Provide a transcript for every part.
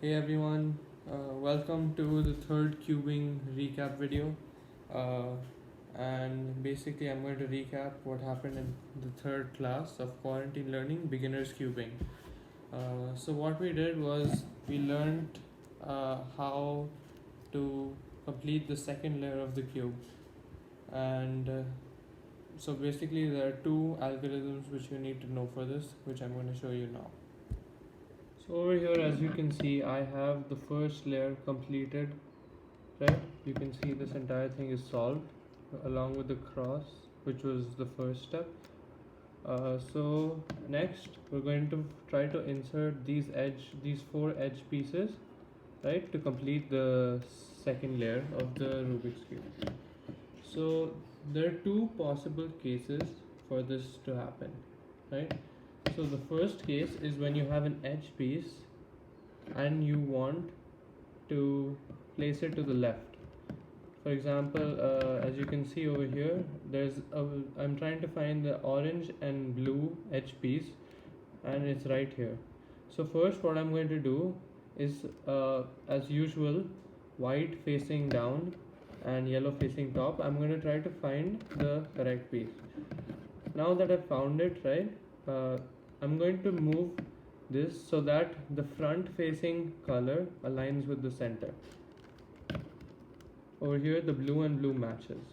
Hey everyone, welcome to the third cubing recap video. Uh, and basically, I'm going to recap what happened in the third class of quarantine learning beginners cubing. So, what we did was we learned how to complete the second layer of the cube, and so basically, there are two algorithms which you need to know for this, which I'm going to show you now. So over here, as you can see, I have the first layer completed, right? You can see this entire thing is solved along with the cross, which was the first step. So next we're going to try to insert these four edge pieces, right, to complete the second layer of the Rubik's cube. So there are two possible cases for this to happen, right? So the first case is when you have an edge piece and you want to place it to the left. For example, as you can see over here, I'm trying to find the orange and blue edge piece, and it's right here. So first, what I'm going to do is, as usual, white facing down and yellow facing top. I'm going to try to find the correct piece. Now that I've found it, right, I'm going to move this so that the front facing color aligns with the center. Over here the blue and blue matches,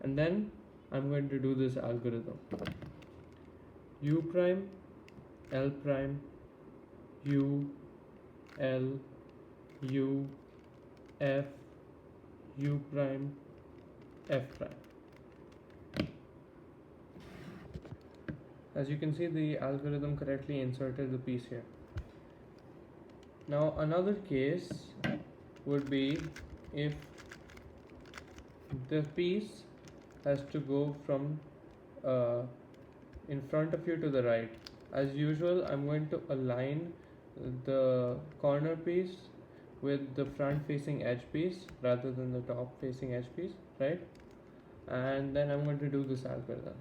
and then I'm going to do this algorithm: U prime, L prime, U, L, U, F, U prime, F prime. As you can see, the algorithm correctly inserted the piece here. Now another case would be if the piece has to go from in front of you to the right. As usual, I'm going to align the corner piece with the front facing edge piece rather than the top facing edge piece, right? And then I'm going to do this algorithm: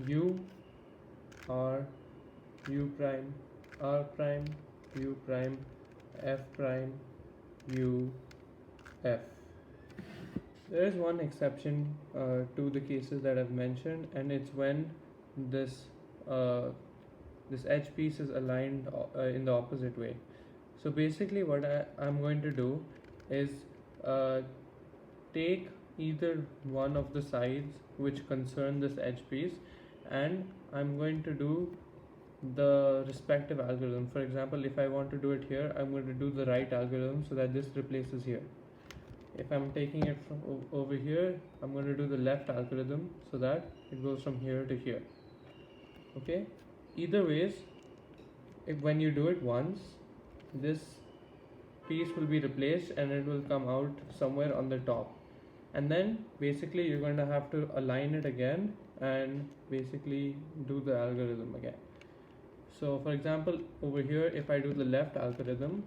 U, R, U prime, R prime, U prime, F prime, U, F. There is one exception to the cases that I've mentioned, and it's when this this edge piece is aligned in the opposite way. So basically, what I'm going to do is take either one of the sides which concern this edge piece, and I'm going to do the respective algorithm. For example, if I want to do it here, I'm going to do the right algorithm so that this replaces here. If I'm taking it from over here, I'm going to do the left algorithm so that it goes from here to here. Okay, either ways, when you do it once, this piece will be replaced and it will come out somewhere on the top, and then basically you're going to have to align it again and basically do the algorithm again. So for example, over here, if I do the left algorithm,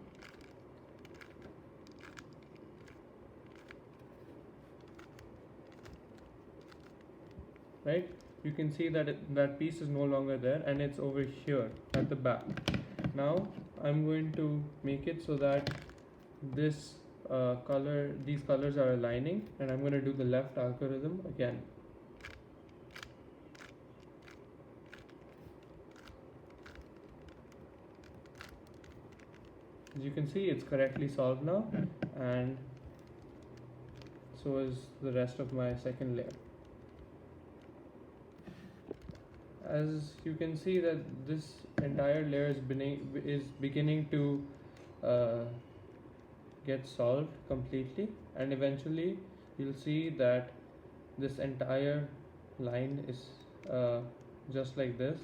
right, you can see that that piece is no longer there and it's over here at the back. Now I'm going to make it so that these colors are aligning, and I'm going to do the left algorithm again. As you can see, it's correctly solved now, and so is the rest of my second layer. As you can see that this entire layer is beginning to get solved completely, and eventually you'll see that this entire line is just like this,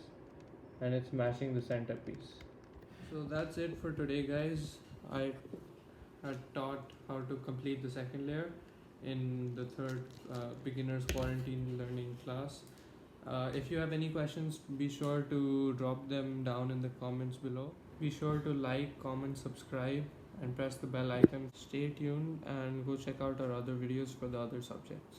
and it's matching the centerpiece. So that's it for today, guys. I had taught how to complete the second layer in the third beginners quarantine learning class. If you have any questions, be sure to drop them down in the comments below. Be sure to like, comment, subscribe, and press the bell icon. Stay tuned and go check out our other videos for the other subjects.